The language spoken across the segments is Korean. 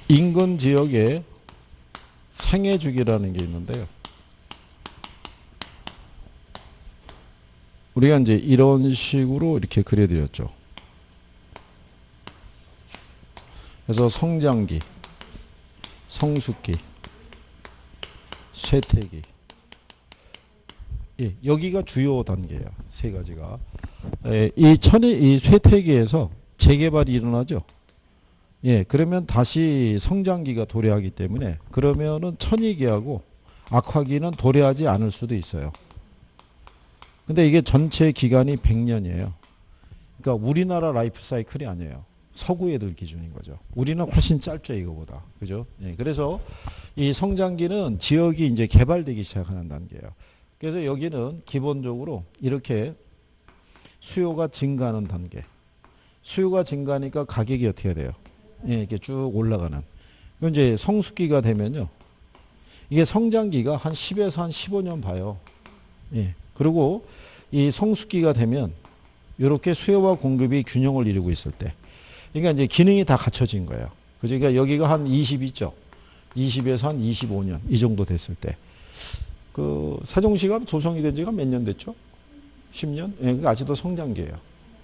인근 지역에 생애주기라는 게 있는데요. 우리가 이제 이런 식으로 이렇게 그려드렸죠. 그래서 성장기, 성숙기, 쇠퇴기. 예, 여기가 주요 단계예요. 세 가지가. 이 쇠퇴기에서 재개발이 일어나죠. 예, 그러면 다시 성장기가 도래하기 때문에 그러면은 천이기하고 악화기는 도래하지 않을 수도 있어요. 근데 이게 전체 기간이 100년이에요. 그러니까 우리나라 라이프 사이클이 아니에요. 서구 애들 기준인 거죠. 우리는 훨씬 짧죠, 이거보다. 그죠? 예, 그래서 이 성장기는 지역이 이제 개발되기 시작하는 단계예요. 그래서 여기는 기본적으로 이렇게 수요가 증가하는 단계. 수요가 증가하니까 가격이 어떻게 돼요? 예, 이렇게 쭉 올라가는. 그럼 이제 성숙기가 되면요. 이게 성장기가 한 10에서 한 15년 봐요. 예. 그리고 이 성숙기가 되면 이렇게 수요와 공급이 균형을 이루고 있을 때. 그러니까 이제 기능이 다 갖춰진 거예요. 그러니까 여기가 한 20 있죠. 20에서 한 25년 이 정도 됐을 때. 그 세종시가 조성이 된 지가 몇 년 됐죠? 10년? 예, 그러니까 아직도 성장기예요.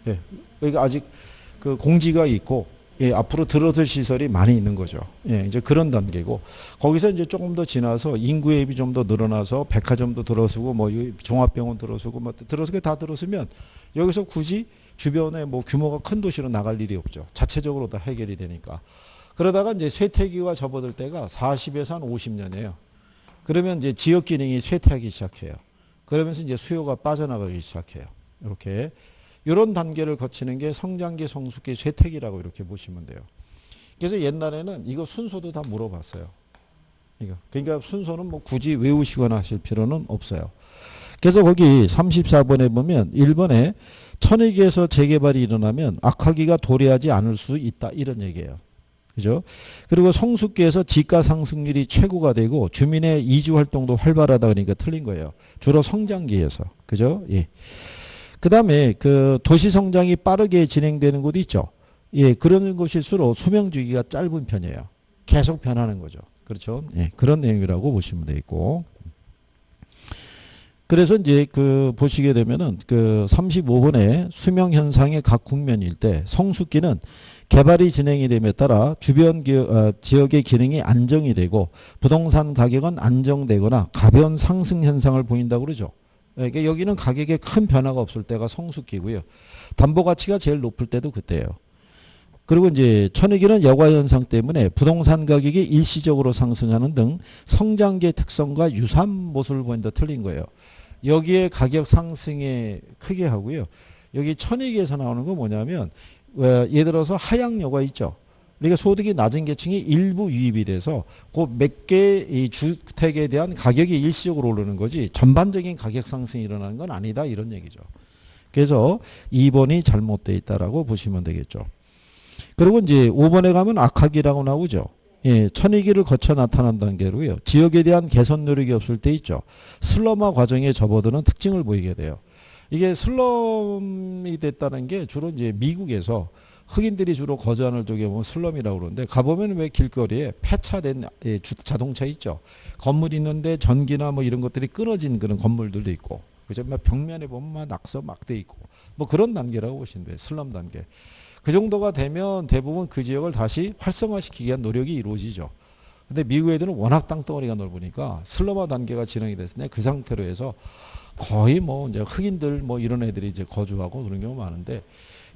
예. 그러니까 아직 그 공지가 있고 예, 앞으로 들어설 시설이 많이 있는 거죠. 예, 이제 그런 단계고 거기서 이제 조금 더 지나서 인구 앱이 좀 더 늘어나서 백화점도 들어서고 뭐 종합병원 들어서고 뭐 들어서게 다 들어서면 여기서 굳이 주변에 뭐 규모가 큰 도시로 나갈 일이 없죠. 자체적으로 다 해결이 되니까. 그러다가 이제 쇠퇴기가 접어들 때가 40에서 한 50년이에요. 그러면 이제 지역 기능이 쇠퇴하기 시작해요. 그러면서 이제 수요가 빠져나가기 시작해요. 이렇게. 이런 단계를 거치는 게 성장기, 성숙기, 쇠퇴기라고 이렇게 보시면 돼요. 그래서 옛날에는 이거 순서도 다 물어봤어요. 이거. 그러니까 순서는 뭐 굳이 외우시거나 하실 필요는 없어요. 그래서 거기 34번에 보면 1번에 천이기에서 재개발이 일어나면 악화기가 도래하지 않을 수 있다. 이런 얘기예요. 그죠? 그리고 성숙기에서 지가 상승률이 최고가 되고 주민의 이주 활동도 활발하다 그러니까 틀린 거예요. 주로 성장기에서. 그죠? 예. 그 다음에 그 도시 성장이 빠르게 진행되는 곳이 있죠. 예, 그런 곳일수록 수명 주기가 짧은 편이에요. 계속 변하는 거죠. 그렇죠? 예, 그런 내용이라고 보시면 되겠고. 그래서 이제 그 보시게 되면은 그 35번에 수명 현상의 각 국면일 때 성숙기는 개발이 진행이 됨에 따라 주변 지역의 기능이 안정이 되고 부동산 가격은 안정되거나 가벼운 상승 현상을 보인다고 그러죠. 그러니까 여기는 가격에 큰 변화가 없을 때가 성숙기고요. 담보 가치가 제일 높을 때도 그때예요. 그리고 이제 천이기는 여과 현상 때문에 부동산 가격이 일시적으로 상승하는 등 성장기의 특성과 유사한 모습을 보인다 틀린 거예요. 여기에 가격 상승에 크게 하고요. 여기 천이기에서 나오는 건 뭐냐면 예를 들어서 하향 여과 있죠. 그러니까 소득이 낮은 계층이 일부 유입이 돼서 그 몇 개의 주택에 대한 가격이 일시적으로 오르는 거지 전반적인 가격 상승이 일어나는 건 아니다 이런 얘기죠. 그래서 2번이 잘못되어 있다라고 보시면 되겠죠. 그리고 이제 5번에 가면 악화기라고 나오죠. 예, 천이기를 거쳐 나타난 단계로요. 지역에 대한 개선 노력이 없을 때 있죠. 슬럼화 과정에 접어드는 특징을 보이게 돼요. 이게 슬럼이 됐다는 게 주로 이제 미국에서 흑인들이 주로 거주하는 쪽에 보면 슬럼이라고 그러는데 가보면 왜 길거리에 폐차된 자동차 있죠. 건물 있는데 전기나 뭐 이런 것들이 끊어진 그런 건물들도 있고 그죠? 막 벽면에 보면 막 낙서 막 돼 있고 뭐 그런 단계라고 보시면 돼요. 슬럼 단계. 그 정도가 되면 대부분 그 지역을 다시 활성화시키기 위한 노력이 이루어지죠. 근데 미국 애들은 워낙 땅덩어리가 넓으니까 슬럼화 단계가 진행이 됐을 때 그 상태로 해서 거의 뭐 이제 흑인들 뭐 이런 애들이 이제 거주하고 그런 경우가 많은데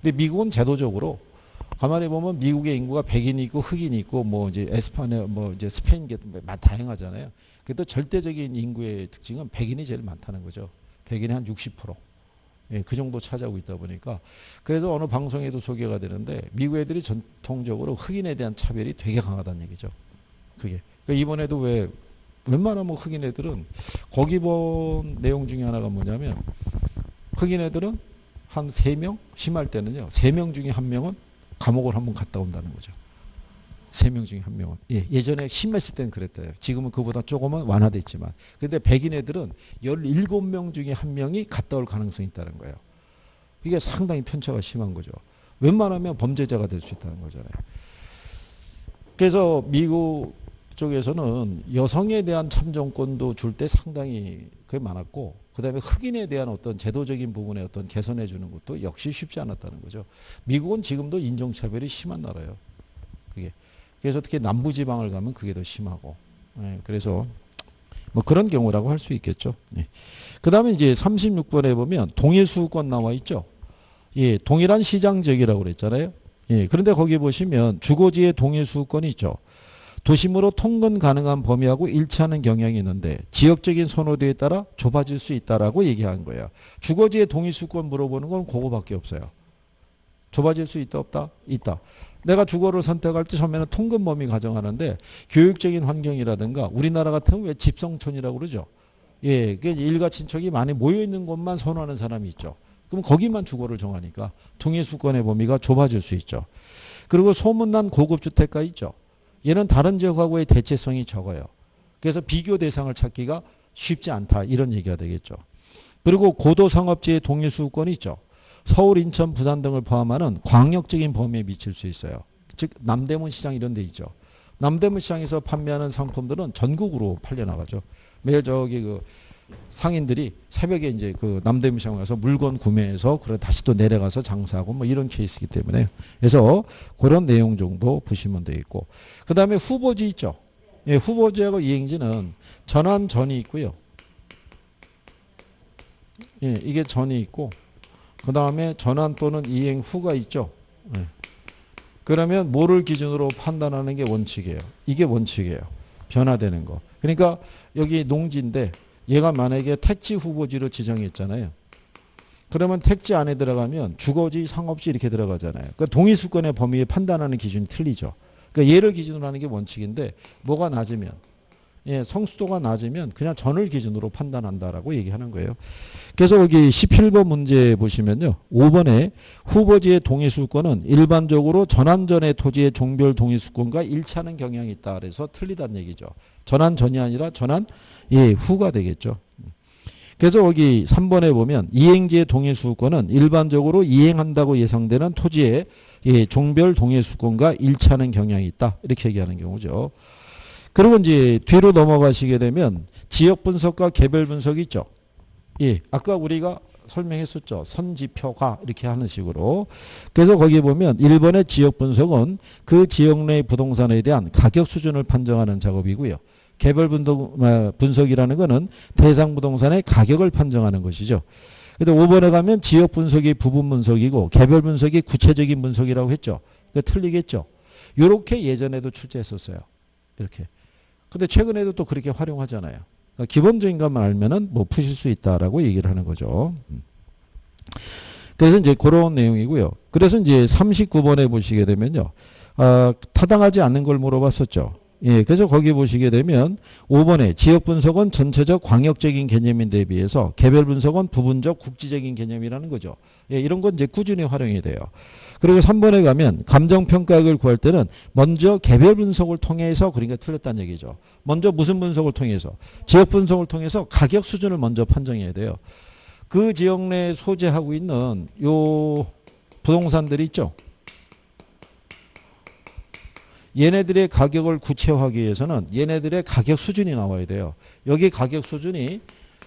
근데 미국은 제도적으로 가만히 보면 미국의 인구가 백인이 있고 흑인이 있고 뭐 이제 에스파냐 뭐 이제 스페인 다양하잖아요. 그래도 절대적인 인구의 특징은 백인이 제일 많다는 거죠. 백인이 한 60%. 예, 그 정도 차지하고 있다 보니까 그래서 어느 방송에도 소개가 되는데 미국 애들이 전통적으로 흑인에 대한 차별이 되게 강하다는 얘기죠. 그게. 그러니까 이번에도 왜 웬만하면 흑인 애들은 거기 본 내용 중에 하나가 뭐냐면 흑인 애들은 한 3명 심할 때는요. 3명 중에 1명은 감옥을 한번 갔다 온다는 거죠. 3명 중에 1명은. 예, 예전에 심했을 때는 그랬대요. 지금은 그보다 조금은 완화됐지만. 근데 백인 애들은 17명 중에 1명이 갔다 올 가능성이 있다는 거예요. 이게 상당히 편차가 심한 거죠. 웬만하면 범죄자가 될 수 있다는 거잖아요. 그래서 미국 쪽에서는 여성에 대한 참정권도 줄 때 상당히 그게 많았고, 그 다음에 흑인에 대한 어떤 제도적인 부분에 어떤 개선해 주는 것도 역시 쉽지 않았다는 거죠. 미국은 지금도 인종차별이 심한 나라예요. 그게. 그래서 특히 남부지방을 가면 그게 더 심하고. 예, 그래서 뭐 그런 경우라고 할 수 있겠죠. 예. 그 다음에 이제 36번에 보면 동일수권 나와 있죠. 예, 동일한 시장 지역이라고 그랬잖아요. 예, 그런데 거기 보시면 주거지의 동일수권이 있죠. 도심으로 통근 가능한 범위하고 일치하는 경향이 있는데 지역적인 선호도에 따라 좁아질 수 있다라고 얘기한 거예요. 주거지의 동일수권 물어보는 건 그거밖에 없어요. 좁아질 수 있다 없다? 있다. 내가 주거를 선택할 때 처음에는 통근 범위 가정하는데 교육적인 환경이라든가 우리나라 같으면 왜 집성촌이라고 그러죠. 예, 그 일가 친척이 많이 모여 있는 곳만 선호하는 사람이 있죠. 그럼 거기만 주거를 정하니까 동일수권의 범위가 좁아질 수 있죠. 그리고 소문난 고급 주택가 있죠. 얘는 다른 지역하고의 대체성이 적어요. 그래서 비교 대상을 찾기가 쉽지 않다. 이런 얘기가 되겠죠. 그리고 고도 상업지의 동일수권이 있죠. 서울, 인천, 부산 등을 포함하는 광역적인 범위에 미칠 수 있어요. 즉 남대문 시장 이런 데 있죠. 남대문 시장에서 판매하는 상품들은 전국으로 팔려나가죠. 매일 저기 그 상인들이 새벽에 이제 그 남대문 시장 가서 물건 구매해서 그래 다시 또 내려가서 장사하고 뭐 이런 케이스이기 때문에 그래서 그런 내용 정도 보시면 되겠고, 그 다음에 후보지 있죠. 예, 후보지하고 이행지는 전환 전이 있고요. 예, 이게 전이 있고 그 다음에 전환 또는 이행 후가 있죠. 예. 그러면 뭐를 기준으로 판단하는 게 원칙이에요. 이게 원칙이에요. 변화되는 거. 그러니까 여기 농지인데 얘가 만약에 택지 후보지로 지정했잖아요. 그러면 택지 안에 들어가면 주거지, 상업지 이렇게 들어가잖아요. 그러니까 동일수권의 범위에 판단하는 기준이 틀리죠. 그러니까 얘를 기준으로 하는 게 원칙인데 뭐가 낮으면, 예, 성수도가 낮으면 그냥 전을 기준으로 판단한다라고 얘기하는 거예요. 그래서 여기 17번 문제 보시면요. 5번에 후보지의 동일수권은 일반적으로 전환전의 토지의 종별 동일수권과 일치하는 경향이 있다. 그래서 틀리다는 얘기죠. 전환전이 아니라 전환 예, 후가 되겠죠. 그래서 여기 3번에 보면 이행지의 동일수권은 일반적으로 이행한다고 예상되는 토지의 예, 종별 동일수권과 일치하는 경향이 있다. 이렇게 얘기하는 경우죠. 그리고 이제 뒤로 넘어가시게 되면 지역 분석과 개별 분석이 있죠. 예, 아까 우리가 설명했었죠. 선지표가 이렇게 하는 식으로. 그래서 거기 보면 1번의 지역 분석은 그 지역 내 부동산에 대한 가격 수준을 판정하는 작업이고요. 개별 분석이라는 것은 대상 부동산의 가격을 판정하는 것이죠. 근데 5번에 가면 지역 분석이 부분 분석이고 개별 분석이 구체적인 분석이라고 했죠. 그러니까 틀리겠죠. 이렇게 예전에도 출제했었어요. 이렇게. 근데 최근에도 또 그렇게 활용하잖아요. 그러니까 기본적인 것만 알면은 뭐 푸실 수 있다라고 얘기를 하는 거죠. 그래서 이제 그런 내용이고요. 그래서 이제 39번에 보시게 되면요. 타당하지 않는 걸 물어봤었죠. 예, 그래서 거기 보시게 되면 5번에 지역 분석은 전체적 광역적인 개념인데 비해서 개별 분석은 부분적 국지적인 개념이라는 거죠. 예, 이런 건 이제 꾸준히 활용이 돼요. 그리고 3번에 가면 감정평가액을 구할 때는 먼저 개별 분석을 통해서, 그러니까 틀렸다는 얘기죠. 먼저 무슨 분석을 통해서? 지역 분석을 통해서 가격 수준을 먼저 판정해야 돼요. 그 지역 내에 소재하고 있는 요 부동산들이 있죠. 얘네들의 가격을 구체화하기 위해서는 얘네들의 가격 수준이 나와야 돼요. 여기 가격 수준이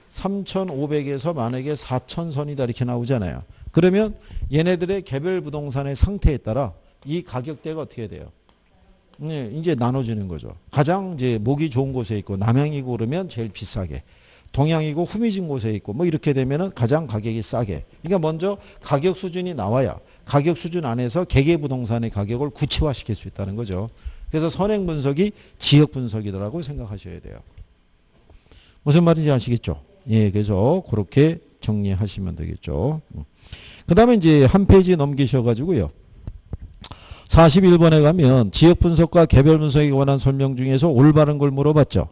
3,500에서 만약에 4,000선이다 이렇게 나오잖아요. 그러면 얘네들의 개별 부동산의 상태에 따라 이 가격대가 어떻게 돼요? 네, 이제 나눠지는 거죠. 가장 이제 목이 좋은 곳에 있고 남향이고 그러면 제일 비싸게, 동향이고 후미진 곳에 있고 뭐 이렇게 되면은 가장 가격이 싸게. 그러니까 먼저 가격 수준이 나와야 가격 수준 안에서 개개 부동산의 가격을 구체화시킬 수 있다는 거죠. 그래서 선행 분석이 지역 분석이라고 생각하셔야 돼요. 무슨 말인지 아시겠죠? 예, 그래서 그렇게 정리하시면 되겠죠. 그 다음에 이제 한 페이지 넘기셔가지고요. 41번에 가면 지역 분석과 개별 분석에 관한 설명 중에서 올바른 걸 물어봤죠.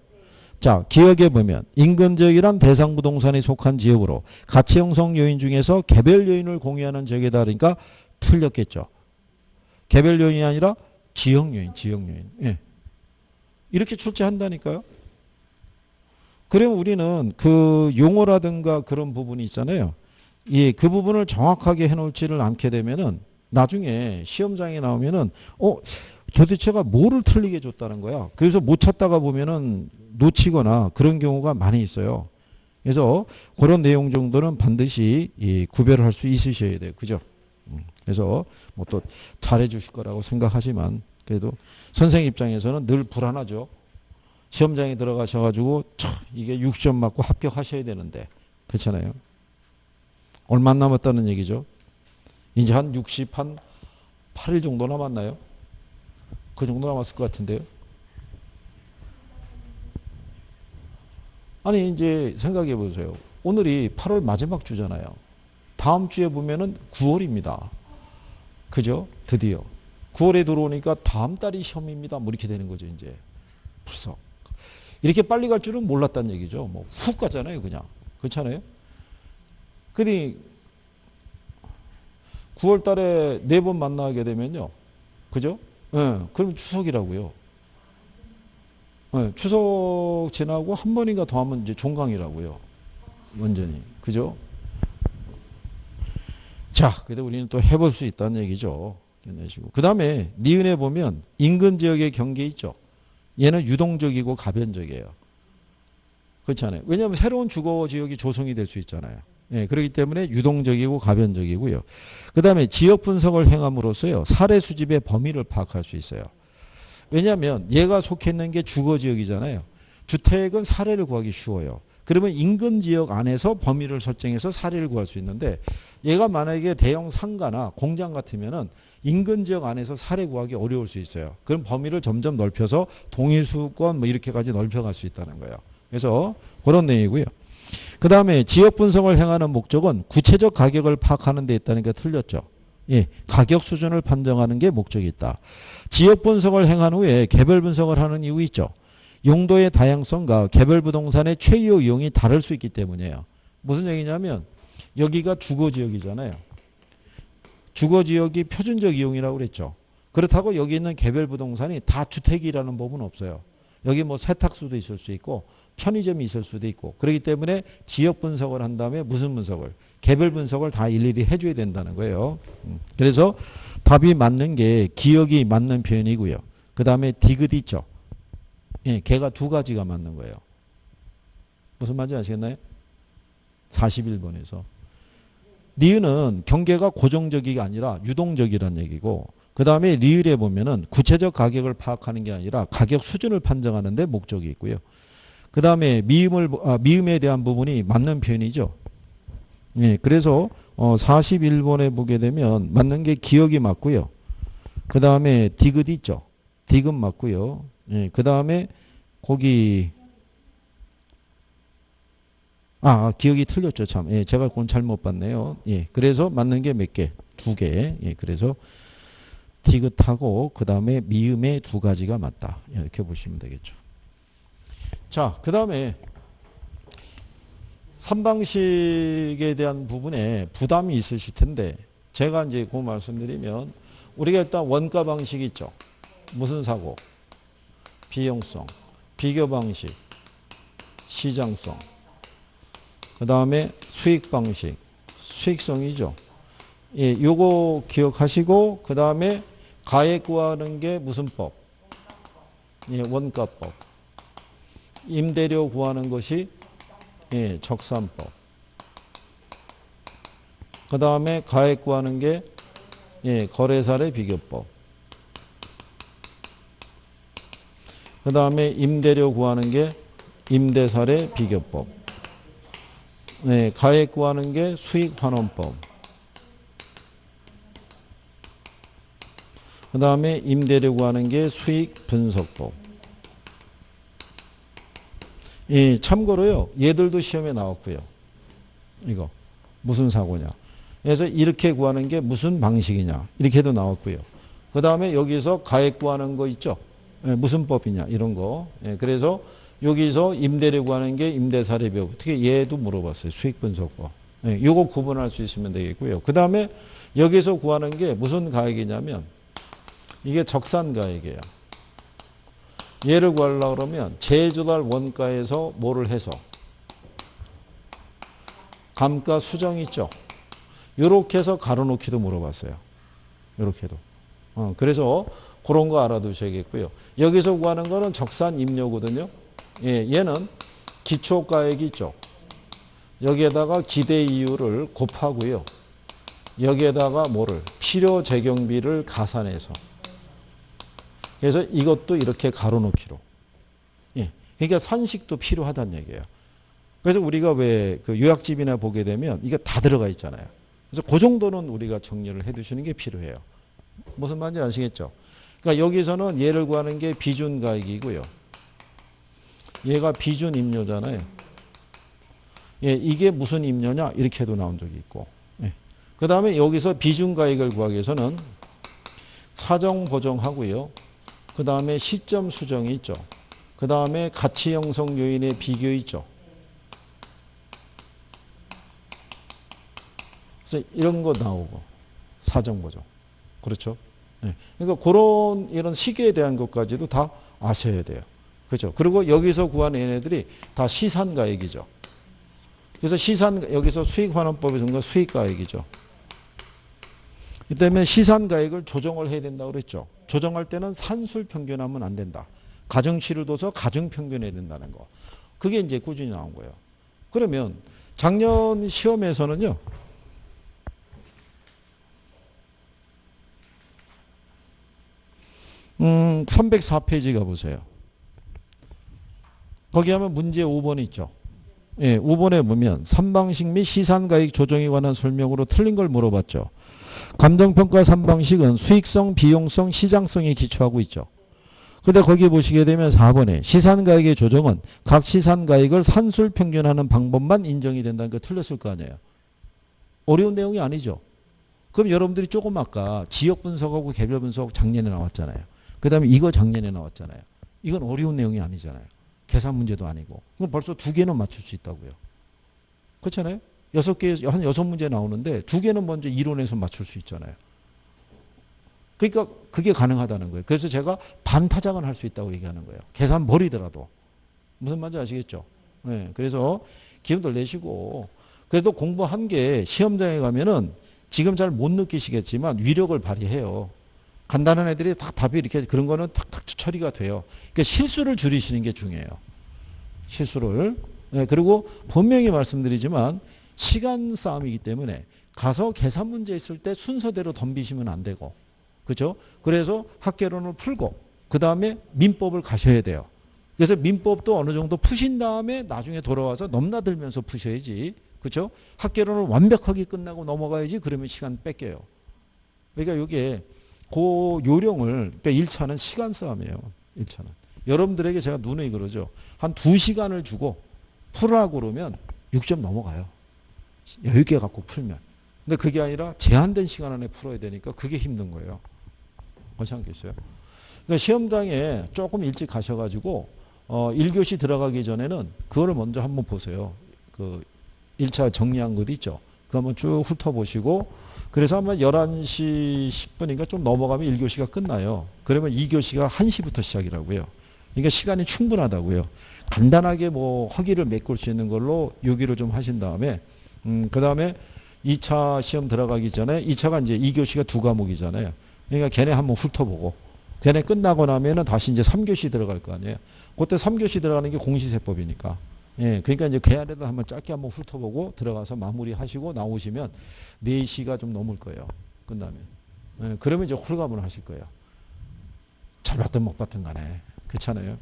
자, 기억해 보면 인근 지역이란 대상 부동산에 속한 지역으로 가치 형성 요인 중에서 개별 요인을 공유하는 지역이다. 그러니까 틀렸겠죠. 개별 요인이 아니라 지역 요인, 지역 요인. 예. 이렇게 출제한다니까요. 그러면 우리는 그 용어라든가 그런 부분이 있잖아요. 예, 그 부분을 정확하게 해놓지를 않게 되면은 나중에 시험장에 나오면은 도대체가 뭐를 틀리게 줬다는 거야. 그래서 못 찾다가 보면은 놓치거나 그런 경우가 많이 있어요. 그래서 그런 내용 정도는 반드시 구별을 할 수 있으셔야 돼요. 그죠? 그래서 뭐 또 잘해 주실 거라고 생각하지만 그래도 선생님 입장에서는 늘 불안하죠. 시험장에 들어가셔가지고 이게 60점 맞고 합격하셔야 되는데 그렇잖아요. 얼마 안 남았다는 얘기죠. 이제 한 60, 한 8일 정도 남았나요? 그 정도 남았을 것 같은데요. 아니 이제 생각해 보세요. 오늘이 8월 마지막 주잖아요. 다음 주에 보면은 9월입니다. 그죠? 드디어 9월에 들어오니까 다음 달이 시험입니다. 뭐 이렇게 되는 거죠. 이제 벌써 이렇게 빨리 갈 줄은 몰랐다는 얘기죠. 뭐 훅 가잖아요, 그냥. 그렇잖아요. 그니 9월 달에 4번 만나게 되면요. 그죠? 예, 그럼 추석이라고요. 예, 추석 지나고 한 번인가 더 하면 이제 종강이라고요. 완전히. 그죠? 자, 그래도 우리는 또 해볼 수 있다는 얘기죠. 그 다음에 니은에 보면 인근 지역의 경계 있죠. 얘는 유동적이고 가변적이에요. 그렇잖아요. 왜냐하면 새로운 주거 지역이 조성이 될 수 있잖아요. 예, 그렇기 때문에 유동적이고 가변적이고요. 그 다음에 지역 분석을 행함으로써요. 사례 수집의 범위를 파악할 수 있어요. 왜냐하면 얘가 속해 있는 게 주거 지역이잖아요. 주택은 사례를 구하기 쉬워요. 그러면 인근 지역 안에서 범위를 설정해서 사례를 구할 수 있는데 얘가 만약에 대형 상가나 공장 같으면은 인근 지역 안에서 사례 구하기 어려울 수 있어요. 그럼 범위를 점점 넓혀서 동일수권 뭐 이렇게까지 넓혀갈 수 있다는 거예요. 그래서 그런 내용이고요. 그 다음에 지역 분석을 행하는 목적은 구체적 가격을 파악하는 데 있다는 게 틀렸죠. 예, 가격 수준을 판정하는 게 목적이 있다. 지역 분석을 행한 후에 개별 분석을 하는 이유 있죠. 용도의 다양성과 개별 부동산의 최유 이용이 다를 수 있기 때문이에요. 무슨 얘기냐면 여기가 주거지역이잖아요. 주거지역이 표준적 이용이라고 그랬죠. 그렇다고 여기 있는 개별 부동산이 다 주택이라는 법은 없어요. 여기 뭐 세탁소도 있을 수 있고 편의점이 있을 수도 있고 그렇기 때문에 지역 분석을 한 다음에 무슨 분석을? 개별 분석을 다 일일이 해줘야 된다는 거예요. 그래서 답이 맞는 게 기억이 맞는 표현이고요. 그 다음에 디귿 있죠. 예, 걔가 두 가지가 맞는 거예요. 무슨 말인지 아시겠나요? 41번에서. 니은은 경계가 고정적이 아니라 유동적이라는 얘기고 그 다음에 리을에 보면은 구체적 가격을 파악하는 게 아니라 가격 수준을 판정하는 데 목적이 있고요. 그 다음에 미음에 대한 부분이 맞는 표현이죠. 예, 그래서 41번에 보게 되면 맞는 게 기억이 맞고요. 그 다음에 디귿 있죠. 디귿 맞고요. 예, 그 다음에 거기 기억이 틀렸죠. 참. 예, 제가 그건 잘못 봤네요. 예, 그래서 맞는 게 몇 개? 2개. 예, 그래서 디귿하고 그 다음에 미음의 2가지가 맞다. 이렇게 보시면 되겠죠. 자, 그 다음에 3방식에 대한 부분에 부담이 있으실 텐데 제가 이제 그 말씀드리면 우리가 일단 원가 방식 있죠. 무슨 사고? 비용성, 비교 방식, 시장성. 그 다음에 수익 방식, 수익성이죠. 예, 요거 기억하시고 그 다음에 가액 구하는 게 무슨 법? 예, 원가법. 임대료 구하는 것이 예, 적산법. 그 다음에 가액 구하는 게 예, 거래사례 비교법. 그 다음에 임대료 구하는 게 임대사례 비교법. 네, 가액 구하는 게 수익환원법. 그 다음에 임대료 구하는 게 수익분석법. 예, 참고로요, 얘들도 시험에 나왔고요. 이거 무슨 사고냐. 그래서 이렇게 구하는 게 무슨 방식이냐. 이렇게도 나왔고요. 그 다음에 여기서 가액 구하는 거 있죠. 예, 무슨 법이냐. 이런 거. 예, 그래서 여기서 임대료 구하는 게 임대사례비용. 어떻게 얘도 물어봤어요. 수익분석법. 예, 요거 구분할 수 있으면 되겠고요. 그 다음에 여기서 구하는 게 무슨 가액이냐면 이게 적산가액이에요. 얘를 구하려고 그러면 제조달 원가에서 뭐를 해서 감가 수정 있죠. 요렇게 해서 가로놓기도 물어봤어요. 요렇게도. 그래서 그런 거 알아두셔야겠고요. 여기서 구하는 거는 적산 임료거든요. 예, 얘는 기초가액이 있죠. 여기에다가 기대 이율을 곱하고요. 여기에다가 뭐를? 필요 재경비를 가산해서. 그래서 이것도 이렇게 가로놓기로. 예. 그러니까 산식도 필요하다는 얘기예요. 그래서 우리가 왜 그 요약집이나 보게 되면 이게 다 들어가 있잖아요. 그래서 그 정도는 우리가 정리를 해 두시는 게 필요해요. 무슨 말인지 아시겠죠? 그러니까 여기서는 얘를 구하는 게 비준가액이고요. 얘가 비준임료잖아요. 예, 이게 무슨 임료냐? 이렇게도 나온 적이 있고. 예. 그 다음에 여기서 비준가액을 구하기 위해서는 사정 보정하고요. 그 다음에 시점 수정이 있죠. 그 다음에 가치 형성 요인의 비교 있죠. 그래서 이런 거 나오고 사정 보정. 그렇죠? 예. 그러니까 그런 이런 시기에 대한 것까지도 다 아셔야 돼요. 그렇죠? 그리고 여기서 구한 얘네들이 다 시산가액이죠. 그래서 여기서 수익환원법에 준거 수익가액이죠. 이 때문에 시산가액을 조정을 해야 된다고 그랬죠. 조정할 때는 산술평균하면 안 된다. 가정치를 둬서 가정평균해야 된다는 거. 그게 이제 꾸준히 나온 거예요. 그러면 작년 시험에서는요. 음, 304페이지 가보세요. 거기 하면 문제 5번 있죠. 예, 5번에 보면 삼방식 및 시산가액 조정에 관한 설명으로 틀린 걸 물어봤죠. 감정평가 3방식은 수익성, 비용성, 시장성에 기초하고 있죠. 근데 거기 보시게 되면 4번에 시산가액의 조정은 각 시산가액을 산술평균하는 방법만 인정이 된다는 거 틀렸을 거 아니에요. 어려운 내용이 아니죠. 그럼 여러분들이 조금 아까 지역 분석하고 개별 분석 작년에 나왔잖아요. 그 다음에 이거 작년에 나왔잖아요. 이건 어려운 내용이 아니잖아요. 계산 문제도 아니고. 그럼 벌써 2개는 맞출 수 있다고요. 그렇잖아요. 6개, 한 6문제 나오는데 2개는 먼저 이론에서 맞출 수 있잖아요. 그러니까 그게 가능하다는 거예요. 그래서 제가 반타작은 할 수 있다고 얘기하는 거예요. 계산 버리더라도. 무슨 말인지 아시겠죠? 네, 그래서 기분들 내시고 그래도 공부한 게 시험장에 가면은 지금 잘 못 느끼시겠지만 위력을 발휘해요. 간단한 애들이 다 답이 이렇게 그런 거는 탁탁 처리가 돼요. 그러니까 실수를 줄이시는 게 중요해요. 실수를. 네, 그리고 분명히 말씀드리지만 시간 싸움이기 때문에 가서 계산 문제 있을 때 순서대로 덤비시면 안 되고. 그렇죠? 그래서 학개론을 풀고 그 다음에 민법을 가셔야 돼요. 그래서 민법도 어느 정도 푸신 다음에 나중에 돌아와서 넘나들면서 푸셔야지. 그렇죠? 학개론을 완벽하게 끝나고 넘어가야지. 그러면 시간 뺏겨요. 그러니까 이게 그 요령을, 그러니까 1차는 시간 싸움이에요. 1차는. 여러분들에게 제가 누누이 그러죠. 한 2시간을 주고 풀으라고 그러면 6점 넘어가요. 여유있게 갖고 풀면. 근데 그게 아니라 제한된 시간 안에 풀어야 되니까 그게 힘든 거예요. 그렇지 않겠어요? 그러니까 시험장에 조금 일찍 가셔가지고 1교시 들어가기 전에는 그거를 먼저 한번 보세요. 그 1차 정리한 것 있죠. 그거 한번 쭉 훑어보시고 그래서 아마 11시 10분인가 좀 넘어가면 1교시가 끝나요. 그러면 2교시가 1시부터 시작이라고요. 그러니까 시간이 충분하다고요. 간단하게 뭐 허기를 메꿀 수 있는 걸로 요기를 좀 하신 다음에 그 다음에 2차 시험 들어가기 전에 2차가 이제 2교시가 2과목이잖아요. 그러니까 걔네 한번 훑어보고 걔네 끝나고 나면은 다시 이제 3교시 들어갈 거 아니에요. 그때 3교시 들어가는 게 공시세법이니까. 예, 그러니까 이제 그 안에도 한번 짧게 한번 훑어보고 들어가서 마무리하시고 나오시면 4시가 좀 넘을 거예요. 끝나면. 예, 그러면 이제 홀가분을 하실 거예요. 잘 봤든 못 봤든 간에. 그렇잖아요.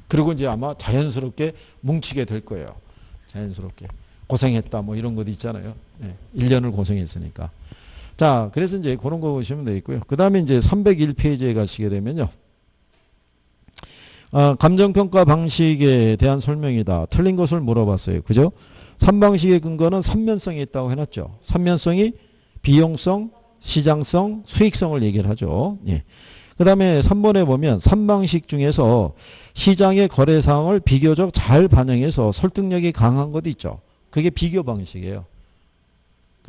그리고 이제 아마 자연스럽게 뭉치게 될 거예요. 자연스럽게. 고생했다 뭐 이런 것 있잖아요. 예, 1년을 고생했으니까. 자, 그래서 이제 그런 거 보시면 되겠고요. 그 다음에 이제 301페이지에 가시게 되면요. 감정평가 방식에 대한 설명이다. 틀린 것을 물어봤어요. 그죠? 3방식의 근거는 삼면성이 있다고 해놨죠. 삼면성이 비용성, 시장성, 수익성을 얘기를 하죠. 예. 그 다음에 3번에 보면 3방식 중에서 시장의 거래 사항을 비교적 잘 반영해서 설득력이 강한 것도 있죠. 그게 비교 방식이에요.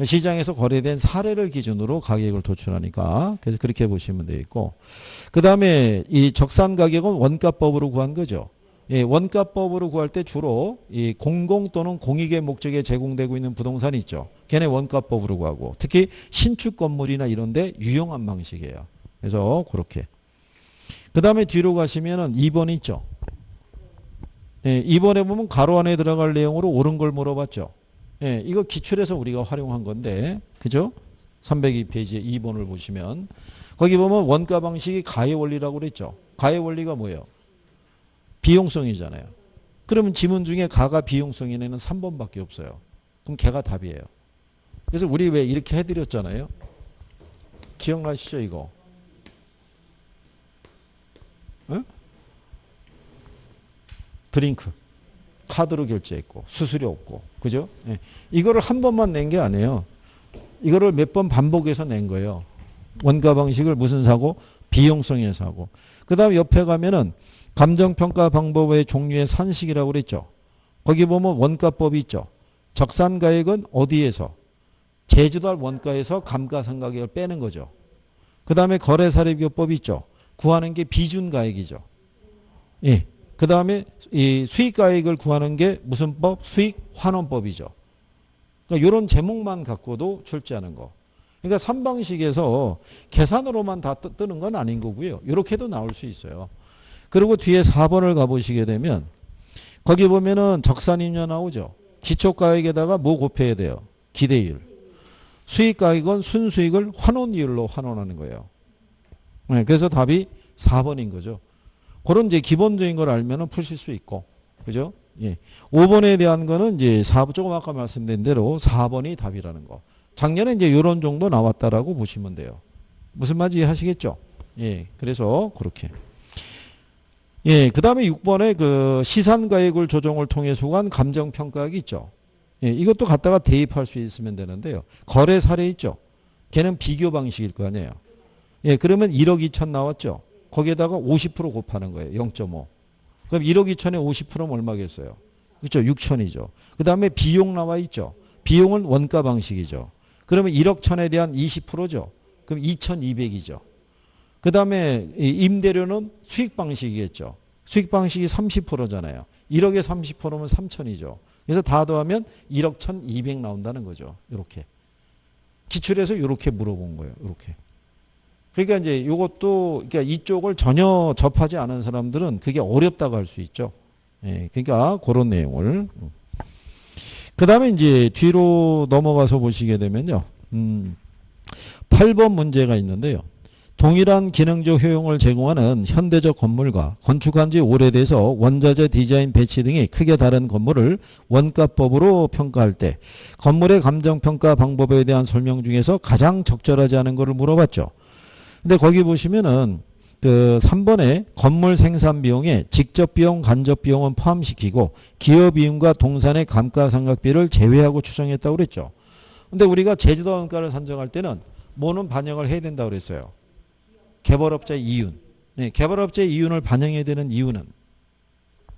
시장에서 거래된 사례를 기준으로 가격을 도출하니까 그래서 그렇게 보시면 되겠고 그 다음에 이 적산 가격은 원가법으로 구한 거죠. 예, 원가법으로 구할 때 주로 이 공공 또는 공익의 목적에 제공되고 있는 부동산이 있죠. 걔네 원가법으로 구하고 특히 신축 건물이나 이런 데 유용한 방식이에요. 그래서 그렇게. 그 다음에 뒤로 가시면은 2번 있죠. 예, 2번에 보면 가로 안에 들어갈 내용으로 옳은 걸 물어봤죠. 예, 이거 기출에서 우리가 활용한 건데, 그죠? 302페이지에 2번을 보시면 거기 보면 원가 방식이 가의 원리라고 그랬죠. 가의 원리가 뭐예요? 비용성이잖아요. 그러면 지문 중에 가가 비용성인 애는 3번밖에 없어요. 그럼 걔가 답이에요. 그래서 우리 왜 이렇게 해드렸잖아요. 기억나시죠 이거? 응? 드링크 카드로 결제했고 수수료 없고 그죠? 예. 이거를 한 번만 낸 게 아니에요. 이거를 몇 번 반복해서 낸 거예요. 원가 방식을 무슨 사고? 비용성의 사고. 그 다음 옆에 가면은 감정평가 방법의 종류의 산식이라고 그랬죠. 거기 보면 원가법이 있죠. 적산가액은 어디에서? 제주도 원가에서 감가상각액을 빼는 거죠. 그 다음에 거래사례비교법이 있죠. 구하는 게 비준가액이죠. 예. 그 다음에 이 수익가액을 구하는 게 무슨 법? 수익환원법이죠. 그러니까 이런 제목만 갖고도 출제하는 거. 그러니까 3방식에서 계산으로만 다 뜨는 건 아닌 거고요. 이렇게도 나올 수 있어요. 그리고 뒤에 4번을 가보시게 되면 거기 보면은 적산임료 나오죠. 기초가액에다가 뭐 곱해야 돼요? 기대율. 수익가액은 순수익을 환원이율로 환원하는 거예요. 네, 그래서 답이 4번인 거죠. 그런 이제 기본적인 걸 알면은 푸실 수 있고. 그죠? 예. 5번에 대한 거는 이제 4번, 조금 아까 말씀드린 대로 4번이 답이라는 거. 작년에 이제 이런 정도 나왔다라고 보시면 돼요. 무슨 말인지 이해하시겠죠? 예. 그래서 그렇게. 예. 그 다음에 6번에 그 시산가액을 조정을 통해서 한 감정평가액이 있죠. 예. 이것도 갖다가 대입할 수 있으면 되는데요. 거래 사례 있죠. 걔는 비교 방식일 거 아니에요. 예. 그러면 1억 2천 나왔죠. 거기에다가 50% 곱하는 거예요. 0.5. 그럼 1억 2천에 50%면 얼마겠어요? 그렇죠. 6천이죠. 그 다음에 비용 나와 있죠. 비용은 원가 방식이죠. 그러면 1억 천에 대한 20%죠. 그럼 2,200이죠. 그 다음에 임대료는 수익 방식이겠죠. 수익 방식이 30%잖아요. 1억에 30%면 3천이죠. 그래서 다 더하면 1억 1,200 나온다는 거죠. 이렇게. 기출에서 이렇게 물어본 거예요. 이렇게. 그러니까 이제 이것도 그러니까 이쪽을 전혀 접하지 않은 사람들은 그게 어렵다고 할 수 있죠. 예, 그러니까 그런 내용을. 그 다음에 이제 뒤로 넘어가서 보시게 되면요. 8번 문제가 있는데요. 동일한 기능적 효용을 제공하는 현대적 건물과 건축한 지 오래돼서 원자재 디자인 배치 등이 크게 다른 건물을 원가법으로 평가할 때 건물의 감정평가 방법에 대한 설명 중에서 가장 적절하지 않은 것을 물어봤죠. 근데 거기 보시면은 그 3번에 건물 생산 비용에 직접 비용, 간접 비용은 포함시키고 기여 비용과 동산의 감가상각비를 제외하고 추정했다고 그랬죠. 근데 우리가 제주도 원가를 산정할 때는 뭐는 반영을 해야 된다고 그랬어요. 개발업자의 이윤. 네, 개발업자의 이윤을 반영해야 되는 이유는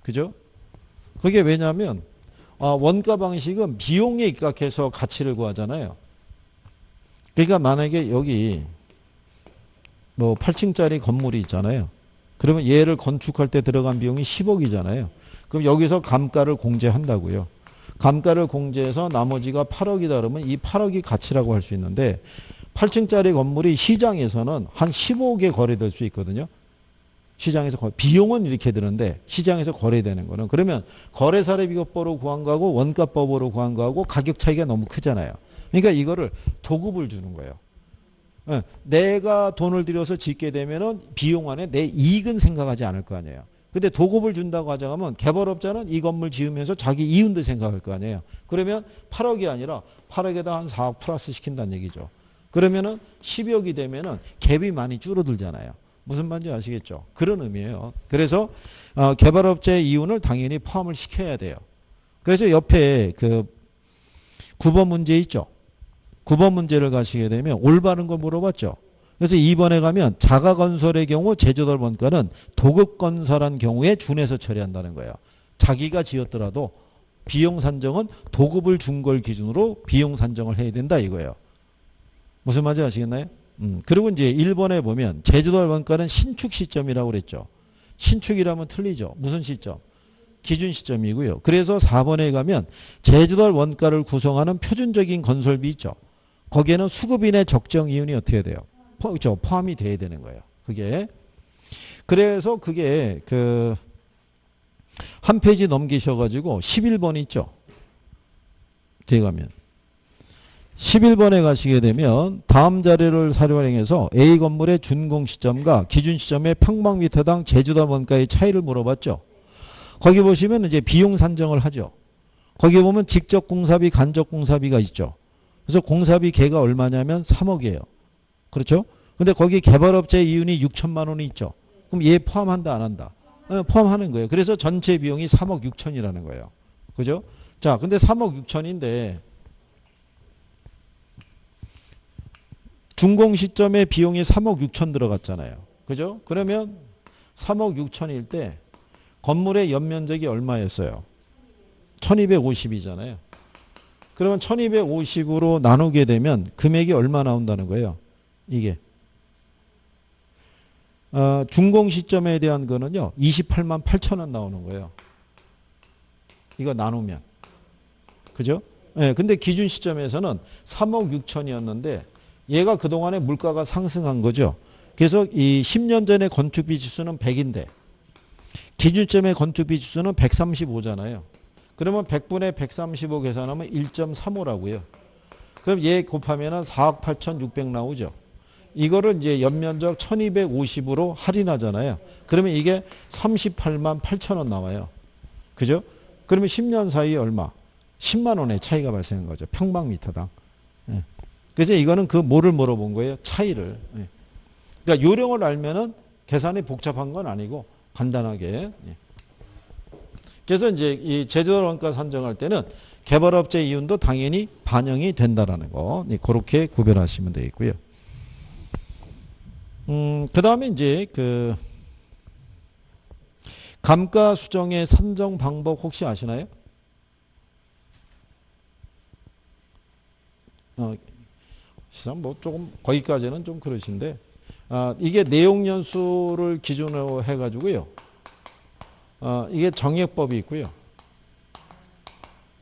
그죠? 그게 왜냐하면 원가 방식은 비용에 입각해서 가치를 구하잖아요. 그러니까 만약에 여기 뭐 8층짜리 건물이 있잖아요. 그러면 얘를 건축할 때 들어간 비용이 10억이잖아요. 그럼 여기서 감가를 공제한다고요. 감가를 공제해서 나머지가 8억이다 그러면 이 8억이 가치라고 할 수 있는데 8층짜리 건물이 시장에서는 한 15억에 거래될 수 있거든요. 시장에서 비용은 이렇게 드는데 시장에서 거래되는 거는 그러면 거래사례비교법으로 구한 거하고 원가법으로 구한 거하고 가격 차이가 너무 크잖아요. 그러니까 이거를 도급을 주는 거예요. 내가 돈을 들여서 짓게 되면은 비용 안에 내 이익은 생각하지 않을 거 아니에요. 근데 도급을 준다고 하자면 개발업자는 이 건물 지으면서 자기 이윤도 생각할 거 아니에요. 그러면 8억이 아니라 8억에다 한 4억 플러스 시킨다는 얘기죠. 그러면은 10억이 되면은 갭이 많이 줄어들잖아요. 무슨 말인지 아시겠죠? 그런 의미예요. 그래서 개발업자의 이윤을 당연히 포함을 시켜야 돼요. 그래서 옆에 그 9번 문제 있죠. 9번 문제를 가시게 되면 올바른 거 물어봤죠. 그래서 2번에 가면 자가건설의 경우 제조달 원가는 도급건설한 경우에 준해서 처리한다는 거예요. 자기가 지었더라도 비용 산정은 도급을 준 걸 기준으로 비용 산정을 해야 된다 이거예요. 무슨 말인지 아시겠나요? 그리고 이제 1번에 보면 제조달 원가는 신축 시점이라고 그랬죠. 신축이라면 틀리죠. 무슨 시점? 기준 시점이고요. 그래서 4번에 가면 제조달 원가를 구성하는 표준적인 건설비 있죠. 거기에는 수급인의 적정 이윤이 어떻게 돼요? 포함이 돼야 되는 거예요. 그게. 그래서 그게 그 한 페이지 넘기셔가지고 11번 있죠. 뒤에 가면. 11번에 가시게 되면 다음 자료를 활용해서 A 건물의 준공 시점과 기준 시점의 평방미터당 제조다 원가의 차이를 물어봤죠. 거기 보시면 이제 비용 산정을 하죠. 거기 보면 직접 공사비, 간접 공사비가 있죠. 그래서 공사비 개가 얼마냐면 3억이에요. 그렇죠? 근데 거기 개발업체 이윤이 6천만 원이 있죠. 그럼 얘 포함한다, 안 한다? 포함하는 거예요. 그래서 전체 비용이 3억 6천이라는 거예요. 그죠? 자, 근데 3억 6천인데 준공 시점에 비용이 3억 6천 들어갔잖아요. 그죠? 그러면 3억 6천일 때 건물의 연면적이 얼마였어요? 1250이잖아요. 그러면 1250으로 나누게 되면 금액이 얼마 나온다는 거예요? 이게. 준공 시점에 대한 거는요. 28만 8천 원 나오는 거예요. 이거 나누면. 그죠? 네, 근데 기준 시점에서는 3억 6천이었는데 얘가 그동안에 물가가 상승한 거죠. 그래서 이 10년 전에 건축비 지수는 100인데 기준점의 건축비 지수는 135잖아요. 그러면 100분의 135 계산하면 1.35라고요. 그럼 얘 곱하면 4억 8,600 나오죠. 이거를 이제 연면적 1250으로 할인하잖아요. 그러면 이게 38만 8천 원 나와요. 그죠? 그러면 10년 사이에 얼마? 10만 원의 차이가 발생한 거죠. 평방미터당. 예. 그래서 이거는 그 뭐를 물어본 거예요? 차이를. 예. 그러니까 요령을 알면은 계산이 복잡한 건 아니고 간단하게. 예. 그래서 이제 이 제조다 원가 산정할 때는 개발업체 이윤도 당연히 반영이 된다라는 거. 예. 그렇게 구별하시면 되겠고요. 그 다음에 이제 그 감가 수정의 산정 방법 혹시 아시나요? 시상 뭐 조금 거기까지는 좀 그러신데 이게 내용 연수를 기준으로 해가지고요. 이게 정액법이 있고요.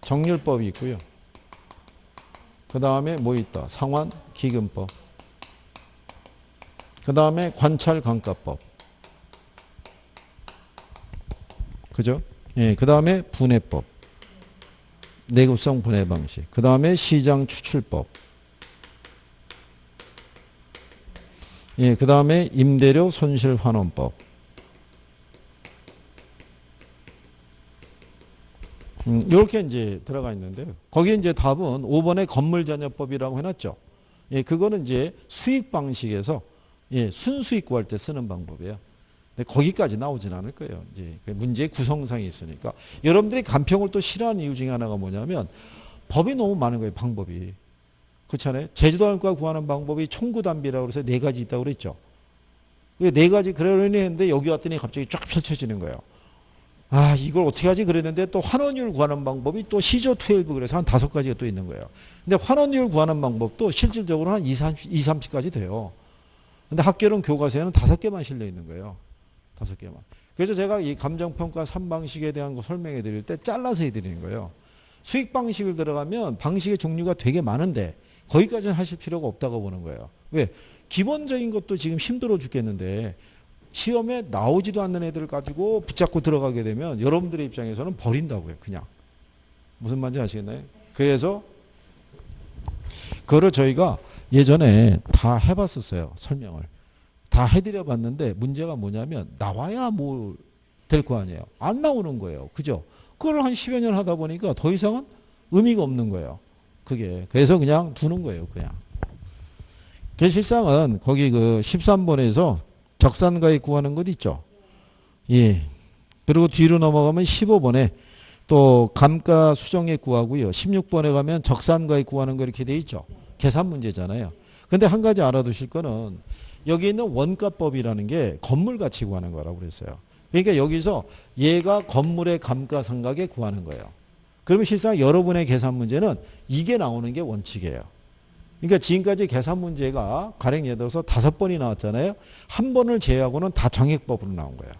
정률법이 있고요. 그 다음에 뭐 있다? 상환 기금법. 그 다음에 관찰감가법. 그죠? 예, 그 다음에 분해법. 내구성 분해 방식. 그 다음에 시장 추출법. 예, 그 다음에 임대료 손실환원법. 이렇게 이제 들어가 있는데요. 거기에 이제 답은 5번의 건물자녀법이라고 해놨죠. 예, 그거는 이제 수익 방식에서 예, 순수익 구할 때 쓰는 방법이에요. 근데 거기까지 나오진 않을 거예요. 이제 문제의 구성상이 있으니까. 여러분들이 간평을 또 싫어하는 이유 중에 하나가 뭐냐면 법이 너무 많은 거예요. 방법이. 그렇잖아요. 제주도 원가 구하는 방법이 총구단비라고 해서 4가지 있다고 그랬죠. 4가지 그러려니 했는데 여기 왔더니 갑자기 쫙 펼쳐지는 거예요. 아, 이걸 어떻게 하지 그랬는데 또 환원율 구하는 방법이 또 시조 12 그래서 한 5가지가 또 있는 거예요. 근데 환원율 구하는 방법도 실질적으로 한 30가지 돼요. 근데 학교는 교과서에는 5개만 실려 있는 거예요. 5개만. 그래서 제가 이 감정평가 3방식에 대한 거 설명해 드릴 때 잘라서 해드리는 거예요. 수익 방식을 들어가면 방식의 종류가 되게 많은데 거기까지는 하실 필요가 없다고 보는 거예요. 왜? 기본적인 것도 지금 힘들어 죽겠는데 시험에 나오지도 않는 애들을 가지고 붙잡고 들어가게 되면 여러분들의 입장에서는 버린다고요. 그냥. 무슨 말인지 아시겠나요? 그래서 그거를 저희가 예전에 다 해봤었어요. 설명을. 다 해드려 봤는데 문제가 뭐냐면 나와야 뭐 될 거 아니에요. 안 나오는 거예요. 그죠? 그걸 한 10여 년 하다 보니까 더 이상은 의미가 없는 거예요. 그게. 그래서 그냥 두는 거예요. 그냥. 그 실상은 거기 그 13번에서 적산가액 구하는 것 있죠. 예. 그리고 뒤로 넘어가면 15번에 또 감가 수정액 구하고요. 16번에 가면 적산가액 구하는 거 이렇게 돼 있죠. 계산 문제잖아요. 근데 한 가지 알아두실 거는 여기 있는 원가법이라는 게 건물 가치 구하는 거라고 그랬어요. 그러니까 여기서 얘가 건물의 감가상각에 구하는 거예요. 그러면 실상 여러분의 계산 문제는 이게 나오는 게 원칙이에요. 그러니까 지금까지 계산 문제가 가령 예를 들어서 5번이 나왔잖아요. 한 번을 제외하고는 다 정액법으로 나온 거예요.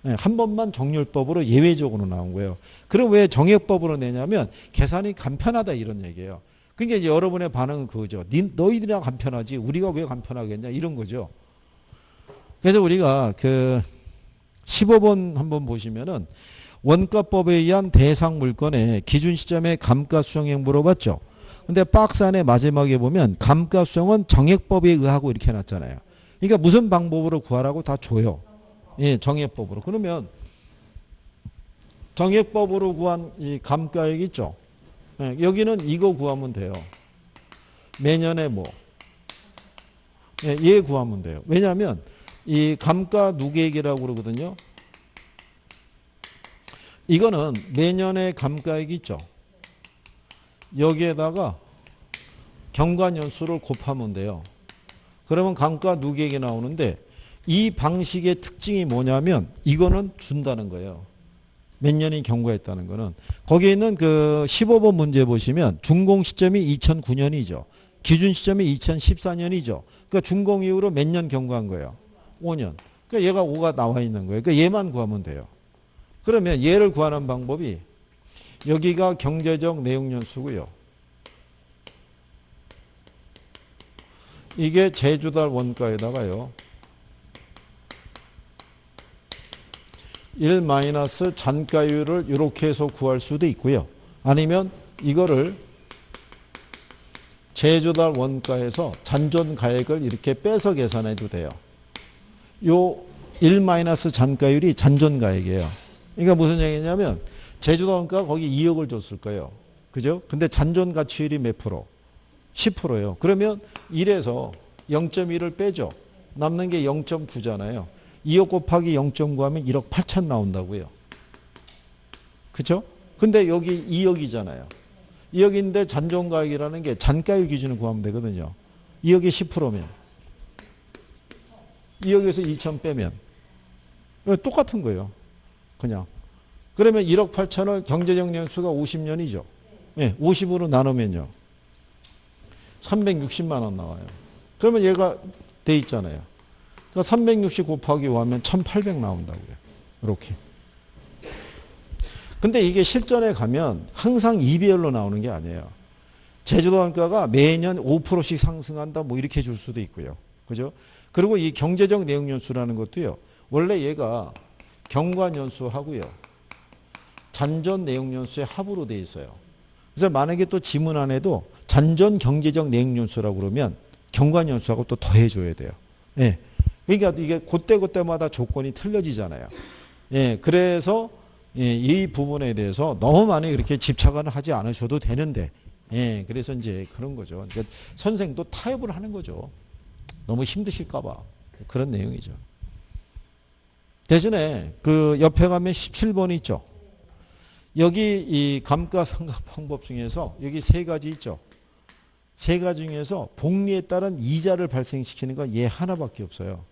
네, 한 번만 정률법으로 예외적으로 나온 거예요. 그럼 왜 정액법으로 내냐면 계산이 간편하다 이런 얘기예요. 그러니까 이제 여러분의 반응은 그거죠. 너희들이나 간편하지 우리가 왜 간편하겠냐 이런 거죠. 그래서 우리가 그 15번 한번 보시면은 원가법에 의한 대상 물건의 기준 시점의 감가수정액 물어봤죠. 근데 박스 안에 마지막에 보면 감가수정은 정액법에 의하고 이렇게 해놨잖아요. 그러니까 무슨 방법으로 구하라고 다 줘요. 예, 정액법으로. 그러면 정액법으로 구한 이 감가액 있죠. 예, 여기는 이거 구하면 돼요. 매년에 뭐. 예, 얘 구하면 돼요. 왜냐하면 이 감가 누계액이라고 그러거든요. 이거는 매년의 감가액이 있죠. 여기에다가 경과년수를 곱하면 돼요. 그러면 감가 누계액이 나오는데 이 방식의 특징이 뭐냐면 이거는 준다는 거예요. 몇 년이 경과했다는 거는. 거기에 있는 그 15번 문제 보시면 준공 시점이 2009년이죠. 기준 시점이 2014년이죠. 그러니까 준공 이후로 몇 년 경과한 거예요. 5년. 그러니까 얘가 5가 나와 있는 거예요. 그러니까 얘만 구하면 돼요. 그러면 얘를 구하는 방법이 여기가 경제적 내용연수고요. 이게 제주달 원가에다가요. 1 마이너스 잔가율을 이렇게 해서 구할 수도 있고요. 아니면 이거를 제주달 원가에서 잔존가액을 이렇게 빼서 계산해도 돼요. 요 1 마이너스 잔가율이 잔존가액이에요. 그러니까 무슨 얘기냐면 제주도 원가가 거기 2억을 줬을 거예요. 그죠? 근데 잔존가치율이 몇 프로? 10%예요. 그러면 1에서 0.1을 빼죠. 남는 게 0.9잖아요. 2억 곱하기 0.9 하면 1억 8천 나온다고요. 그죠? 근데 여기 2억이잖아요. 2억인데 잔존가액이라는 게 잔가율 기준을 구하면 되거든요. 2억이 10%면 2억에서 2천 빼면 똑같은 거예요. 그냥. 그러면 1억 8천을 경제적 년수가 50년이죠. 네, 50으로 나누면요. 360만 원 나와요. 그러면 얘가 돼 있잖아요. 그러니까 360 곱하기 5 하면 1800 나온다고요. 이렇게. 근데 이게 실전에 가면 항상 2배열로 나오는 게 아니에요. 제주도 원가가 매년 5%씩 상승한다 뭐 이렇게 줄 수도 있고요. 그죠? 그리고 이 경제적 내용연수라는 것도요. 원래 얘가 경과연수하고요. 잔존 내용연수의 합으로 돼 있어요. 그래서 만약에 또 지문 안에도 잔존 경제적 내용연수라고 그러면 경과연수하고 또 더해줘야 돼요. 예. 그러니까 이게 그때마다 조건이 틀려지잖아요. 예. 그래서 예, 이 부분에 대해서 너무 많이 이렇게 집착을 하지 않으셔도 되는데, 예. 그래서 이제 그런 거죠. 그러니까 선생도 타협을 하는 거죠. 너무 힘드실까봐 그런 내용이죠. 대신에 그 옆에 가면 17번이 있죠. 여기 이 감가상각 방법 중에서 여기 세 가지 있죠. 세 가지 중에서 복리에 따른 이자를 발생시키는 건 얘 하나밖에 없어요.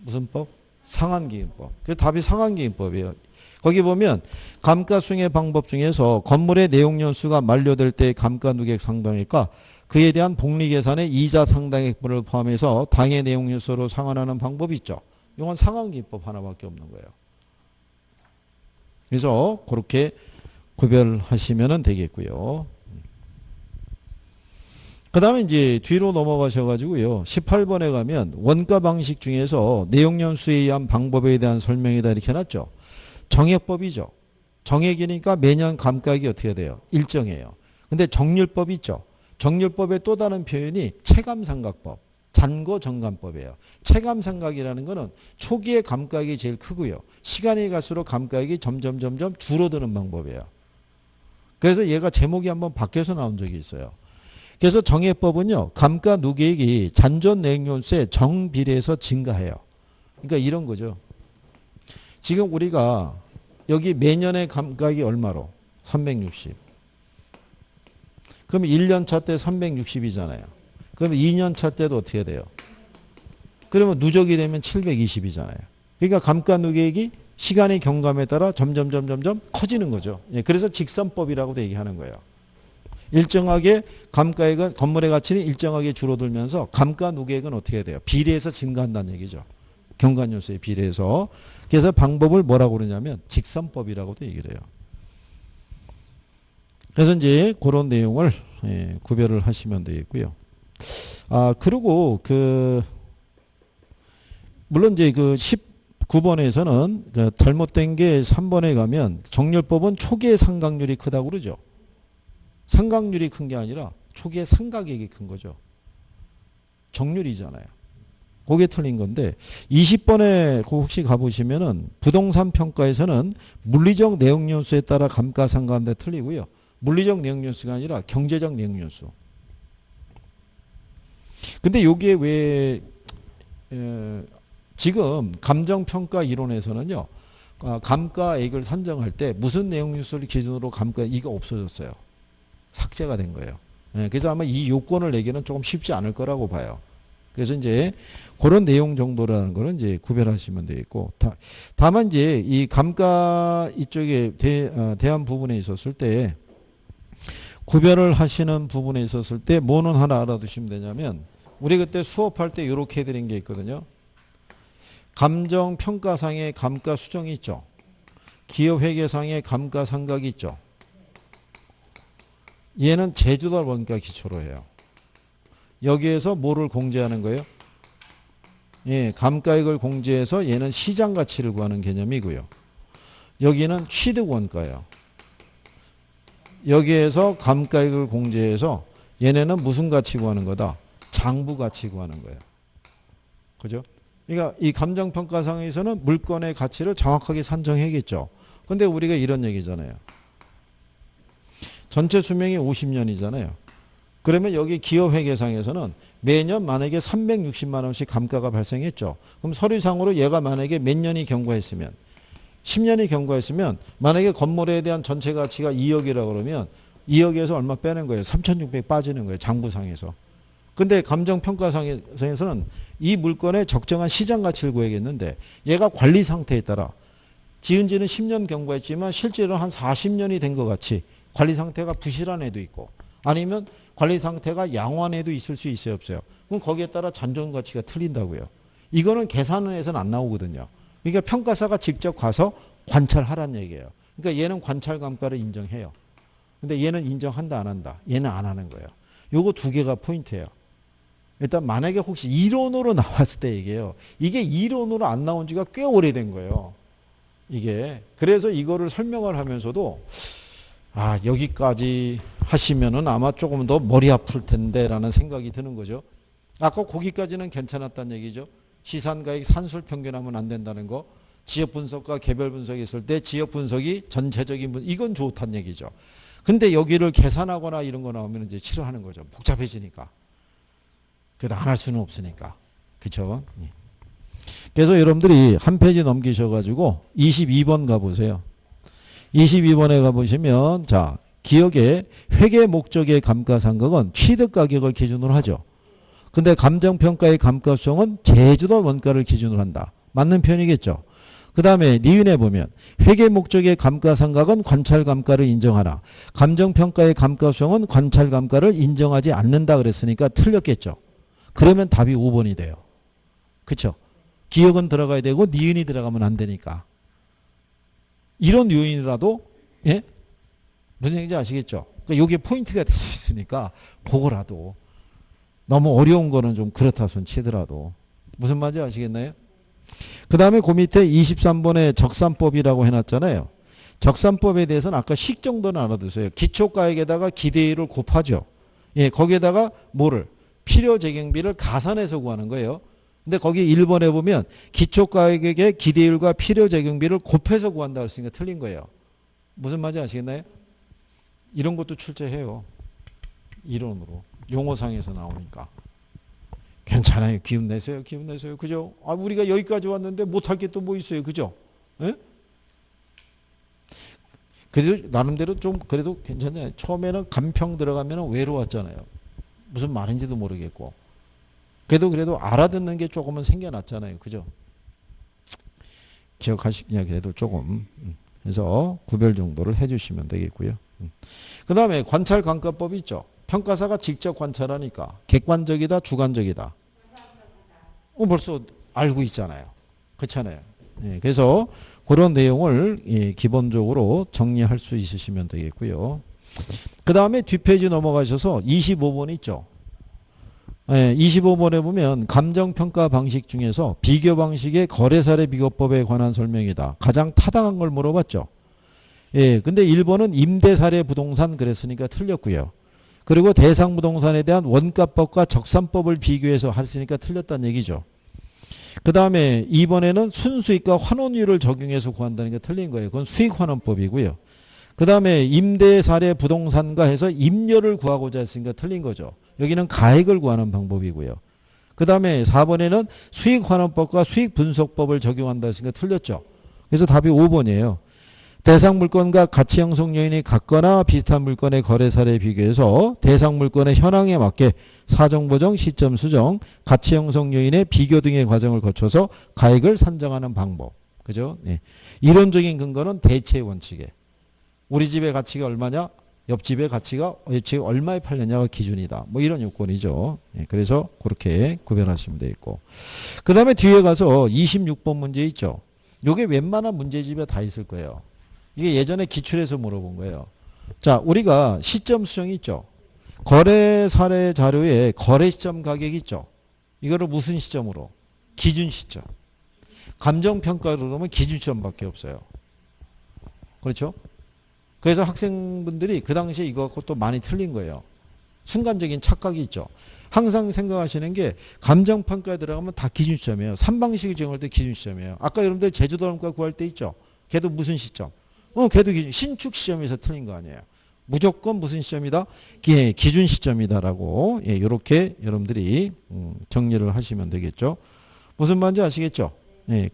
무슨 법? 상환기금법. 그래서 답이 상환기금법이에요. 거기 보면 감가수행의 방법 중에서 건물의 내용연수가 만료될 때 감가누계액 상당액과 그에 대한 복리계산의 이자 상당액분을 포함해서 당해 내용연수로 상환하는 방법이 있죠. 이건 상환기금법 하나밖에 없는 거예요. 그래서 그렇게 구별하시면 되겠고요. 그 다음에 이제 뒤로 넘어가셔가지고요. 18번에 가면 원가 방식 중에서 내용연수에 의한 방법에 대한 설명이다 이렇게 해놨죠. 정액법이죠. 정액이니까 매년 감가액이 어떻게 돼요? 일정해요. 근데 정률법 있죠. 정률법의 또 다른 표현이 체감상각법. 잔고정감법이에요. 체감상각이라는 거는 초기에 감가액이 제일 크고요. 시간이 갈수록 감가액이 점점 줄어드는 방법이에요. 그래서 얘가 제목이 한번 바뀌어서 나온 적이 있어요. 그래서 정액법은요. 감가 누계액이 잔존 내용연수의 정비례해서 증가해요. 그러니까 이런 거죠. 지금 우리가 여기 매년의 감가액이 얼마로? 360. 그럼 1년차 때 360이잖아요. 그러면 2년차 때도 어떻게 돼요? 그러면 누적이 되면 720이잖아요. 그러니까 감가누계액이 시간의 경감에 따라 점점 커지는 거죠. 예, 그래서 직선법이라고도 얘기하는 거예요. 일정하게 감가액은 건물의 가치는 일정하게 줄어들면서 감가누계액은 어떻게 돼요? 비례해서 증가한다는 얘기죠. 경과연수에 비례해서. 그래서 방법을 뭐라고 그러냐면 직선법이라고도 얘기를 해요. 그래서 이제 그런 내용을 예, 구별을 하시면 되겠고요. 그리고 물론 이제 그 19번에서는 잘못된 게 3번에 가면 정렬법은 초기에 상각률이 크다고 그러죠. 상각률이 큰 게 아니라 초기에 상각액이 큰 거죠. 정률이잖아요. 그게 틀린 건데 20번에 혹시 가보시면은 부동산 평가에서는 물리적 내용연수에 따라 감가상각인데 틀리고요. 물리적 내용연수가 아니라 경제적 내용연수. 근데 여기에 왜 지금 감정평가 이론에서는요. 감가액을 산정할 때 무슨 내용연수를 기준으로 이거 없어졌어요. 삭제가 된 거예요. 그래서 아마 이 요건을 내기는 조금 쉽지 않을 거라고 봐요. 그래서 이제 그런 내용 정도라는 거는 이제 구별하시면 되겠고, 다만 이제 이 감가 이쪽에 대한 부분에 있었을 때 구별을 하시는 부분에 있었을 때 뭐는 하나 알아두시면 되냐면, 우리 그때 수업할 때 이렇게 해드린 게 있거든요. 감정평가상의 감가수정이 있죠. 기업회계상의 감가상각이 있죠. 얘는 제주도 원가 기초로 해요. 여기에서 뭐를 공제하는 거예요? 예, 감가액을 공제해서 얘는 시장 가치를 구하는 개념이고요. 여기는 취득 원가예요. 여기에서 감가액을 공제해서 얘네는 무슨 가치 구하는 거다? 장부 가치 구하는 거예요. 그죠? 그러니까 이 감정평가상에서는 물건의 가치를 정확하게 산정해야겠죠. 근데 우리가 이런 얘기잖아요. 전체 수명이 50년이잖아요. 그러면 여기 기업회계상에서는 매년 만약에 360만 원씩 감가가 발생했죠. 그럼 서류상으로 얘가 만약에 몇 년이 경과했으면 10년이 경과했으면 만약에 건물에 대한 전체 가치가 2억이라고 그러면 2억에서 얼마 빼는 거예요. 3,600 빠지는 거예요. 장부상에서. 근데 감정평가상에서는 이 물건의 적정한 시장 가치를 구해야겠는데 얘가 관리 상태에 따라 지은 지는 10년 경과했지만 실제로 한 40년이 된 것 같이 관리 상태가 부실한 애도 있고 아니면 관리 상태가 양호한 애도 있을 수 있어요, 없어요? 그럼 거기에 따라 잔존 가치가 틀린다고요. 이거는 계산에서는 안 나오거든요. 그러니까 평가사가 직접 가서 관찰하란 얘기예요. 그러니까 얘는 관찰 감가를 인정해요. 근데 얘는 인정한다, 안 한다? 얘는 안 하는 거예요. 요거 두 개가 포인트예요. 일단 만약에 혹시 이론으로 나왔을 때 얘기해요. 이게 이론으로 안 나온 지가 꽤 오래된 거예요. 이게. 그래서 이거를 설명을 하면서도 여기까지 하시면은 아마 조금 더 머리 아플 텐데 라는 생각이 드는 거죠. 아까 거기까지는 괜찮았다는 얘기죠. 시산가액 산술 평균하면 안 된다는 거. 지역 분석과 개별 분석이 있을 때 지역 분석이 전체적인 이건 좋다는 얘기죠. 근데 여기를 계산하거나 이런 거 나오면 이제 싫어하는 거죠. 복잡해지니까. 그래도 안 할 수는 없으니까. 그렇죠? 그래서 여러분들이 한 페이지 넘기셔가지고 22번 가보세요. 22번에 가보시면 자 기억에 회계 목적의 감가상각은 취득 가격을 기준으로 하죠. 근데 감정평가의 감가수정은 제주도 원가를 기준으로 한다. 맞는 표현이겠죠. 그 다음에 니은에 보면 회계 목적의 감가상각은 관찰감가를 인정하나 감정평가의 감가수정은 관찰감가를 인정하지 않는다 그랬으니까 틀렸겠죠. 그러면 답이 5번이 돼요. 그렇죠? 기억은 들어가야 되고 니은이 들어가면 안 되니까. 이런 요인이라도 예? 무슨 얘기인지 아시겠죠? 그러니까 이게 포인트가 될 수 있으니까 그거라도 너무 어려운 거는 좀 그렇다 손 치더라도 무슨 말인지 아시겠나요? 그 다음에 그 밑에 23번에 적산법이라고 해놨잖아요. 적산법에 대해서는 아까 식 정도는 알아두세요. 기초가액에다가 기대율을 곱하죠. 예, 거기에다가 뭐를? 필요재경비를 가산해서 구하는 거예요. 근데 거기 1번에 보면 기초가액의 기대율과 필요재경비를 곱해서 구한다 했으니까 틀린 거예요. 무슨 말인지 아시겠나요? 이런 것도 출제해요. 이론으로. 용어상에서 나오니까. 괜찮아요. 기운 내세요. 기운 내세요. 그죠? 우리가 여기까지 왔는데 못할 게 또 뭐 있어요. 그죠? 예? 그래도 나름대로 좀 그래도 괜찮아요. 처음에는 간평 들어가면 외로웠잖아요. 무슨 말인지도 모르겠고. 그래도 알아듣는 게 조금은 생겨났잖아요. 그죠? 기억하시냐 그래도 조금. 그래서 구별 정도를 해주시면 되겠고요. 그 다음에 관찰감가법이 있죠. 평가사가 직접 관찰하니까 객관적이다, 주관적이다. 벌써 알고 있잖아요. 그렇잖아요. 예, 그래서 그런 내용을 기본적으로 정리할 수 있으시면 되겠고요. 그 다음에 뒷페이지 넘어가셔서 25번 있죠. 25번에 보면 감정평가 방식 중에서 비교 방식의 거래사례 비교법에 관한 설명이다. 가장 타당한 걸 물어봤죠. 근데 1번은 임대사례 부동산 그랬으니까 틀렸고요. 그리고 대상 부동산에 대한 원가법과 적산법을 비교해서 했으니까 틀렸다는 얘기죠. 그 다음에 2번에는 순수익과 환원율을 적용해서 구한다는 게 틀린 거예요. 그건 수익환원법이고요. 그 다음에 임대사례 부동산과 해서 임료를 구하고자 했으니까 틀린 거죠. 여기는 가액을 구하는 방법이고요. 그 다음에 4번에는 수익환원법과 수익분석법을 적용한다 했으니까 틀렸죠. 그래서 답이 5번이에요. 대상 물건과 가치 형성 요인이 같거나 비슷한 물건의 거래 사례에 비교해서 대상 물건의 현황에 맞게 사정 보정, 시점 수정, 가치 형성 요인의 비교 등의 과정을 거쳐서 가액을 산정하는 방법. 그죠? 네. 이론적인 근거는 대체 원칙에 우리 집의 가치가 얼마냐? 옆집의 가치가 얼마에 팔렸냐가 기준이다. 뭐 이런 요건이죠. 네. 그래서 그렇게 구별하시면 되겠고. 그 다음에 뒤에 가서 26번 문제 있죠. 요게 웬만한 문제집에 다 있을 거예요. 이게 예전에 기출에서 물어본 거예요. 자, 우리가 시점 수정이 있죠. 거래 사례 자료에 거래 시점 가격이 있죠. 이거를 무슨 시점으로? 기준 시점. 감정평가로 그러면 기준 시점밖에 없어요. 그렇죠? 그래서 학생분들이 그 당시에 이거 또 많이 틀린 거예요. 순간적인 착각이 있죠. 항상 생각하시는 게 감정평가에 들어가면 다 기준 시점이에요. 3방식을 정할 때 기준 시점이에요. 아까 여러분들 제주도람가 구할 때 있죠. 걔도 무슨 시점? 걔도 신축 시점에서 틀린 거 아니에요. 무조건 무슨 시점이다? 기준 시점이다라고 이렇게 여러분들이 정리를 하시면 되겠죠. 무슨 말인지 아시겠죠?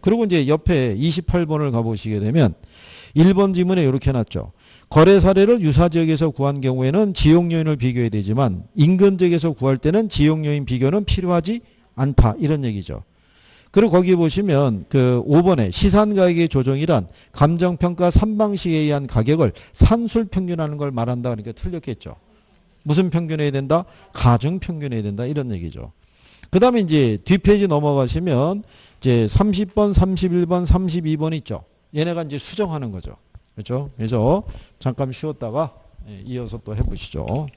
그리고 이제 옆에 28번을 가보시게 되면 1번 지문에 이렇게 해놨죠. 거래 사례를 유사 지역에서 구한 경우에는 지역 요인을 비교해야 되지만 인근 지역에서 구할 때는 지역 요인 비교는 필요하지 않다. 이런 얘기죠. 그리고 거기 보시면 그 5번에 시산가격의 조정이란 감정평가 3방식에 의한 가격을 산술평균하는 걸 말한다. 그러니까 틀렸겠죠. 무슨 평균해야 된다? 가중평균해야 된다. 이런 얘기죠. 그 다음에 이제 뒷페이지 넘어가시면 이제 30번, 31번, 32번 있죠. 얘네가 이제 수정하는 거죠. 그렇죠? 그래서 잠깐 쉬었다가 이어서 또 해보시죠.